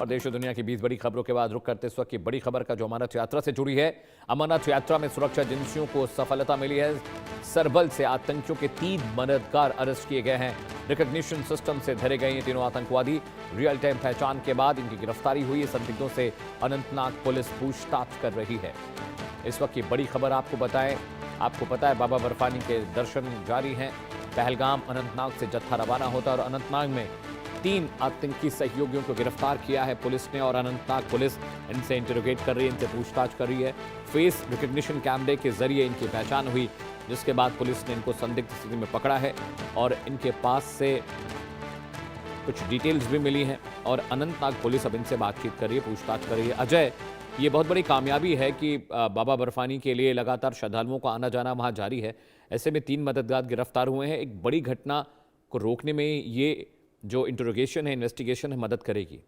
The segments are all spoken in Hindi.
और देश और दुनिया की 20 बड़ी खबरों के बाद रुक करते इस वक्त की बड़ी खबर का जो अमरनाथ यात्रा से जुड़ी है। अमरनाथ यात्रा में सुरक्षा एजेंसियों को सफलता मिली है। सरबल से आतंकियों के 3 मददगार अरेस्ट किए गए हैं। रिकॉग्निशन सिस्टम से धरे गए ये तीनों आतंकवादी। रियल टाइम पहचान के बाद इनकी गिरफ्तारी हुई है। संदिग्धों से अनंतनाग पुलिस पूछताछ कर रही है। इस वक्त की बड़ी खबर आपको बताएं। आपको पता है बाबा बर्फानी के दर्शन जारी हैं। पहलगाम अनंतनाग से जत्था रवाना होता है और अनंतनाग में 3 आतंकी सहयोगियों को गिरफ्तार किया है पुलिस ने और अनंतनाग पुलिस इनसे इंटरोगेट कर रही है, इनसे पूछताछ कर रही है। फेस रिकॉग्निशन कैमरे के जरिए इनकी पहचान हुई, जिसके बाद पुलिस ने इनको संदिग्ध स्थिति में पकड़ा है और इनके पास से कुछ डिटेल्स भी मिली हैं और अनंतनाग पुलिस अब इनसे बातचीत कर रही है, पूछताछ कर रही है। अजय, ये बहुत बड़ी कामयाबी है कि बाबा बर्फानी के लिए लगातार श्रद्धालुओं का आना जाना वहाँ जारी है। ऐसे में 3 मददगार गिरफ्तार हुए हैं। एक बड़ी घटना को रोकने में ये जो इंटरोगेशन है, इन्वेस्टिगेशन है, मदद करेगी।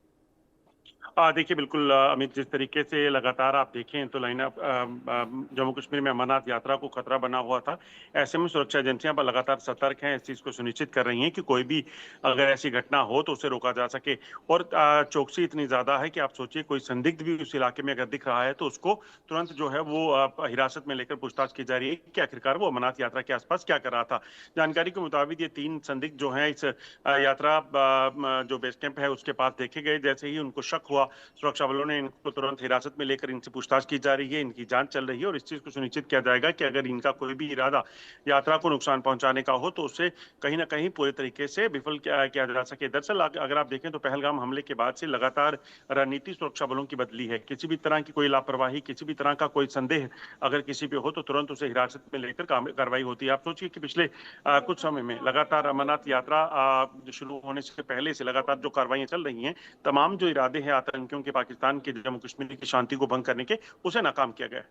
देखिए बिल्कुल अमित, जिस तरीके से लगातार आप देखें तो लाइनअप जम्मू कश्मीर में अमरनाथ यात्रा को खतरा बना हुआ था। ऐसे में सुरक्षा एजेंसियां पर लगातार सतर्क हैं, इस चीज़ को सुनिश्चित कर रही हैं कि कोई भी अगर ऐसी घटना हो तो उसे रोका जा सके। और चौकसी इतनी ज़्यादा है कि आप सोचिए कोई संदिग्ध भी उस इलाके में अगर दिख रहा है तो उसको तुरंत जो है वो हिरासत में लेकर पूछताछ की जा रही है कि आखिरकार वो अमरनाथ यात्रा के आसपास क्या कर रहा था। जानकारी के मुताबिक ये 3 संदिग्ध जो हैं इस यात्रा जो बेस कैंप है उसके पास देखे गए। जैसे ही उनको शक हुआ, सुरक्षा बलों ने इनको तुरंत हिरासत में लेकर इनसे पूछताछ की जा रही है, इनकी जांच चल रही है और इस चीज को सुनिश्चित किया जाएगा कि अगर इनका कोई भी इरादा यात्रा को नुकसान पहुंचाने का हो तो उसे कहीं ना कहीं पूरे तरीके से विफल किया जा सके। दरअसल अगर आप देखें तो पहलगाम हमले के बाद से लगातार रणनीति सुरक्षा बलों की बदली है। किसी भी तरह की कोई लापरवाही, किसी भी तरह का कोई संदेह अगर किसी पे हो तो तुरंत उसे हिरासत में लेकर कार्रवाई होती है। आप सोचिए कि पिछले कुछ समय में लगातार अमरनाथ यात्रा शुरू होने से पहले से लगातार जो कार्रवाइयां चल रही हैं, तमाम जो इरादे हैं आतंकियों के पाकिस्तान के जम्मू कश्मीर की शांति को भंग करने के, उसे नाकाम किया गया।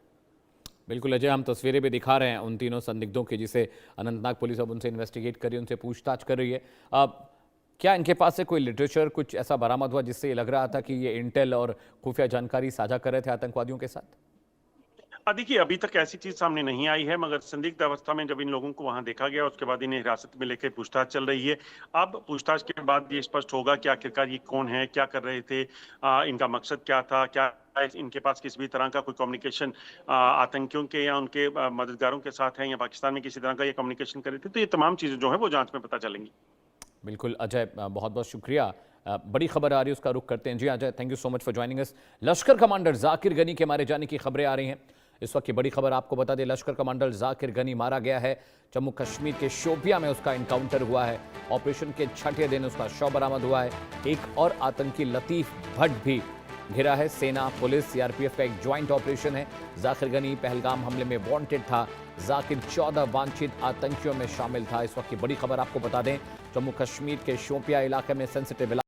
बिल्कुल अजय, हम तस्वीरें भी दिखा रहे हैं उन तीनों संदिग्धों की, जिसे अनंतनाग पुलिस अब उनसे इन्वेस्टिगेट कर रही है, उनसे पूछताछ कर रही है। क्या इनके पास से कोई लिटरेचर कुछ ऐसा बरामद हुआ जिससे ये लग रहा था कि ये इंटेल और खुफिया जानकारी साझा कर रहे थे आतंकवादियों के साथ? देखिए अभी तक ऐसी चीज सामने नहीं आई है, मगर संदिग्ध अवस्था में जब इन लोगों को वहां देखा गया उसके बाद इन्हें हिरासत में लेकर पूछताछ चल रही है। अब पूछताछ के बाद ये स्पष्ट होगा कि आखिरकार ये कौन है, क्या कर रहे थे, इनका मकसद क्या था, क्या इनके पास किसी भी तरह का कोई कम्युनिकेशन आतंकियों के या उनके मददगारों के साथ है या पाकिस्तान में किसी तरह का ये कम्युनिकेशन कर रहे थे। तो ये तमाम चीजें जो है वो जांच में पता चलेंगी। बिल्कुल अजय, बहुत बहुत शुक्रिया। बड़ी खबर आ रही है, उसका रुख करते हैं। Ji Ajay, thank you so much for joining us. Lashkar commander Zakir Ghani के मारे जाने की खबरें आ रही हैं। इस वक्त की बड़ी खबर आपको बता दें, लश्कर कमांडर जाकिर गनी मारा गया है। जम्मू कश्मीर के शोपिया में उसका इनकाउंटर हुआ है। ऑपरेशन के 6ठे दिन उसका शव बरामद हुआ है। एक और आतंकी लतीफ भट्ट भी घिरा है। सेना, पुलिस, सीआरपीएफ का एक ज्वाइंट ऑपरेशन है। जाकिर गनी पहलगाम हमले में वांटेड था। जाकिर 14 वांछित आतंकियों में शामिल था। इस वक्त की बड़ी खबर आपको बता दें, जम्मू कश्मीर के शोपिया इलाके में सेंसिटिव